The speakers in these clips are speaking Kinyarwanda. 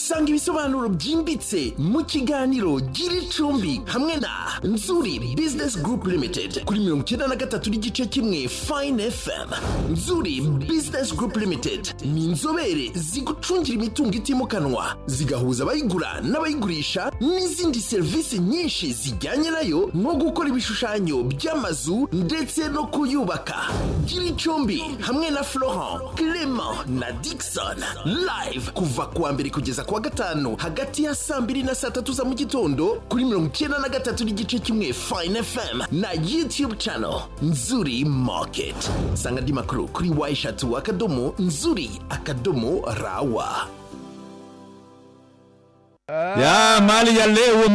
sanga ibisobanuro byimbitse mu kiganiro Giricumbi hamwe na Nzuri Business Group Limited kuri 93 n'igice kimwe Fine FM. Nzuri Business Group Limited ni inzobere zigucungira imitungo itimukanwa, zigahuza abayigura n'abayigurisha n'izindi serivisi nyinshi zijyanye nayo, nko gukora ibishushanyo by'amazu ndetse no kuyubaka. Giricumbi hamwe na Florent, Clement na Dixon live kuva kuwa mbere kugeza kuwa gatanu hagati ya 2 na 3 za mu gitondo kuri 93 n'igice kimwe Fine FM na YouTube channel Nzuri Market. Sanga di makuru kuri @nzuri_rawa. Ya mali ya leo.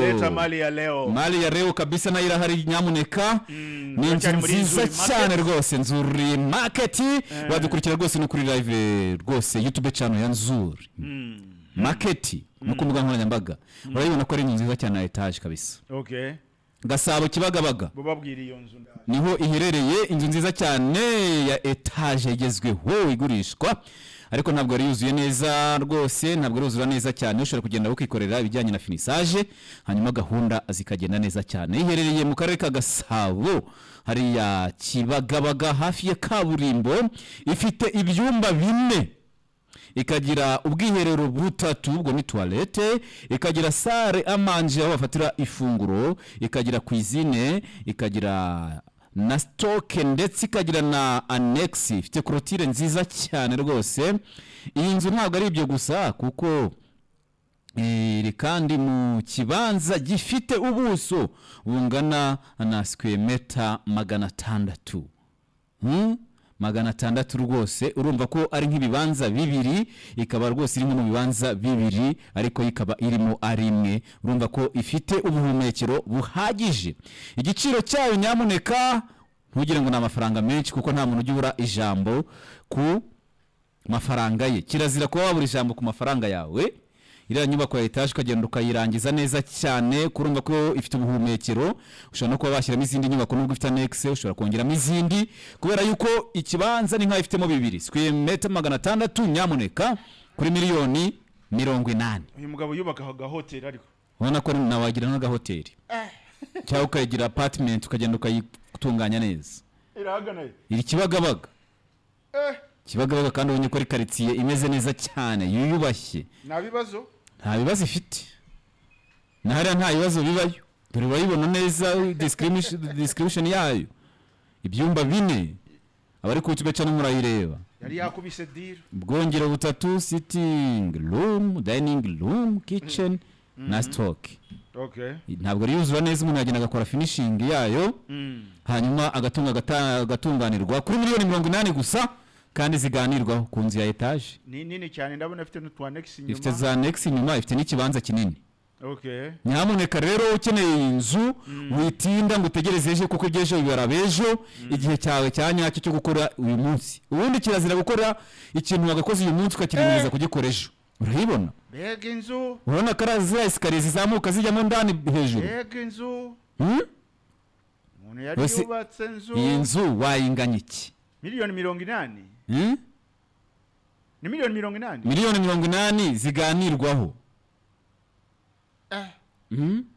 Leta mali ya leo. Mali ya leo kabisa na irahari nyamuneka. Ni nziza cyane rwose Nzuri Market. Wadukurikira rwose no kuri live rwose YouTube channel ya Nzuri Market. Nuko mbuga nkoranyambaga. Urabibona ko ari nziza cyane na etage kabisa. Okay. Gasabo Kibagabaga. Bubabwira iyo nzu ndaje. Niho iherereye, inzu nziza cyane ya etage igezweho igurishwa. Ariko ntabwo ari yuzuye neza rwose, ntabwo ruzura neza cyane. Ushobora kugenda ukikorera ibijyanye na finissage, hanyuma gahunda zikagenda neza cyane. Iherereye mu karere ka Gasabo, hari ya Kibagabaga hafi ya kaburimbo, ifite ibyumba 4. Ikagira ubwiherero butatu, ubwo ni toilette, ikagira salle amanje aho bafatira ifunguro, ikagira cuisine, ikagira na stock ndetse ikagira na annex ifite clôture nziza cyane rwose. Iyi nzu ntabwo ari ibyo gusa kuko iri kandi mu kibanza gifite ubuso bungana na square meter 600. 600 rwose. Urumva ko ari nk'ibibanza bibiri, ikaba rwose iri mu bibanza bibiri ariko ikaba irimo ari imwe. Urumva ko ifite ubuhumekero buhagije. Igiciro cyayo nyamuneka ntugire ngo na amafaranga menshi kuko nta muntu ujya ijambo ku mafaranga ye. Kirazira kuba wabura ijambo ku mafaranga yawe. Iriya nyubako ya etage ukagenda ukayirangiza neza cyane, kurumva ko ifite ubuhumekero. Ushobora no kuba bashyiramo izindi nyubako nubwo ifite annex, ushobora kongeramo izindi kubera yuko ikibanza ni nka ifitemo bibiri. Square meter 600 nyamuneka kuri miliyoni 80. Uyu mugabo yubaka hotel ariko. Ubona ko nawagira n'aga hotel. Cyangwa ukayigira apartment ukagenda ukayitunganya neza. Irahaganaye. Iri Kibagabaga. Kibagabaga kandi ubonye ko ari quartier imeze neza cyane, yuyubashye. Nta bibazo ifite. Nahari nta bibazo bibayo. Dore urayibona neza description yayo. Ibyumba 4. Abari ku YouTube channel murayireba. Yari yakubise deal. Bwongero butatu, sitting room, dining room, kitchen na stock. Okay. Ntabwo ari yuzura neza, umuntu yagenda agakora finishing yayo. Hanyuma agatunganirwa kuri miliyoni 80 gusa. Kandi ziganirwaho ku nzu ya etage. Ni nini cyane, ndabona ifite n'utu annex inyuma. Ifite za annex inyuma, ifite n'ikibanza kinini. Okay. Nyamuneka rero ukeneye inzu witinda ngo utegereze ejo kuko ibyejo bibara bejo. Igihe cyawe cyanyacyo cyo gukora uyu munsi. Ubundi kirazira gukora ikintu wagakoze uyu munsi ukakirindiza kugikora ejo. Urayibona? Bega inzu. Urabona karaza escalier zizamuka zijyamo ndani hejuru. Bega inzu. Umuntu yari yubatse inzu. Iyi nzu wayinganya iki? Miliyoni 80. Ni miliyoni 80. Miliyoni 80 ziganirwaho.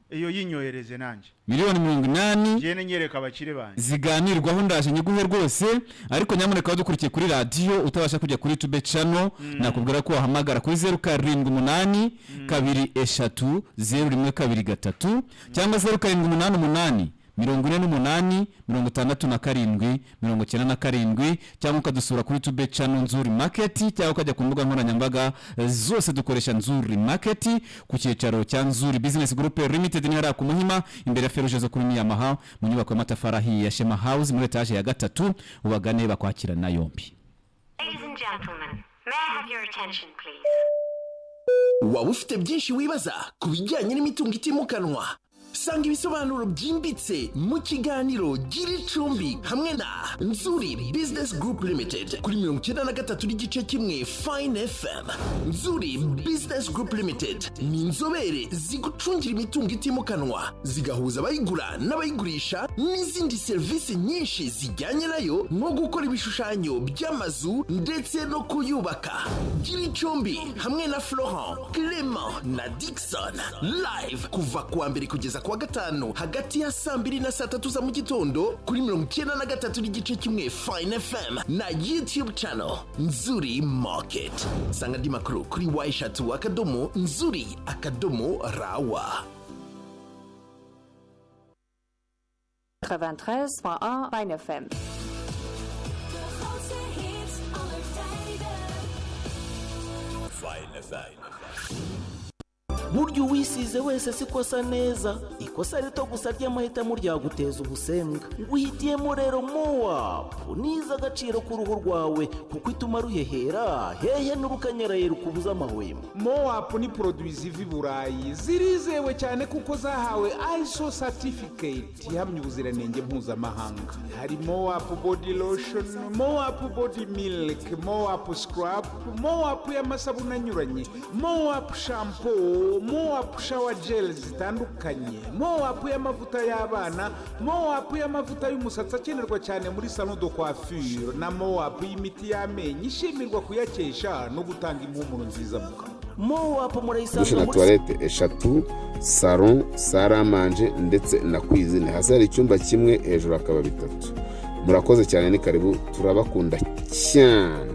Iyo yinyohereze nanje. Miliyoni 80 jene nyereka abakire banje. Ziganirwaho ndaje nyiguhe rwose, ariko nyamuneka wadukurikiye kuri radio utabasha kujya kuri YouTube channel, nakubwira ko wahamagara kuri 078 23 0123 cyangwa 078 48 67 97 cyangwa ukadusura kuri YouTube channel Nzuri Market, cyangwa ukajya ku mbuga nkoranyambaga zose dukoresha Nzuri Market ku cyicaro cya Nzuri Business Group Limited ni hara ku Muhima imbere ya Feruje zo kuri Miyamaha mu nyubako y'amatafari ya Shema House muri etage ya 3. Ubagane bakwakira na yombi. Ladies and gentlemen, may I have your attention please? Waba ufite byinshi wibaza ku bijyanye n'imitungo itimukanwa? sanga ibisobanuro byimbitse mu kiganiro Giricumbi hamwe na Nzuri Business Group Limited kuri 93 n'igice kimwe Fine FM. Nzuri Business Group Limited ni inzobere zigucungira imitungo itimukanwa, zigahuza abayigura n'abayigurisha n'izindi serivisi nyinshi zijyanye nayo, nko gukora ibishushanyo by'amazu ndetse no kuyubaka. Giricumbi hamwe na Florent, Clement na Dixon live kuva kuwa mbere kugeza kuwa gatanu hagati ya 2 na 3 za mu gitondo kuri 93 n'igice kimwe Fine FM na YouTube channel Nzuri Market. Sanga di makuru kuri Y3 akadomo Nzuri akadomo Rawa. 93.1 Fine FM. Fine FM. burya uwisize wese siko asa neza, ikosa rito gusa ry'amahitamo ryaguteza ubusembwa. Nguhitiyemo rero Mowapu niza agaciro k'uruhu rwawe kuko ituma ruhehera hehe n'urukanyaraye rukubuza amahwemo. Mowapu ni produit ziva i Burayi, zirizewe cyane kuko zahawe ISO certificate ihamya ubuziranenge mpuzamahanga. Hari Mowapu body lotion, Mowapu body milk, Mowapu scrub, Mowapu y'amasabune anyuranye, Mowapu shampoo, Mowapu shower gel zitandukanye, Mowapu y'amavuta y'abana, Mowapu y'amavuta y'umusatsi akenerwa cyane muri salon de coiffure, na Mowapu y'imiti y'amenyo ishimirwa kuyakesha no gutanga impumuro nziza mu kanwa. Mowapu murayisanga dushe na toilette eshatu, salon, salle à manger ndetse na cuisine. Hasi hari icyumba kimwe, hejuru akaba bitatu. Murakoze cyane, ni karibu, turabakunda cyane.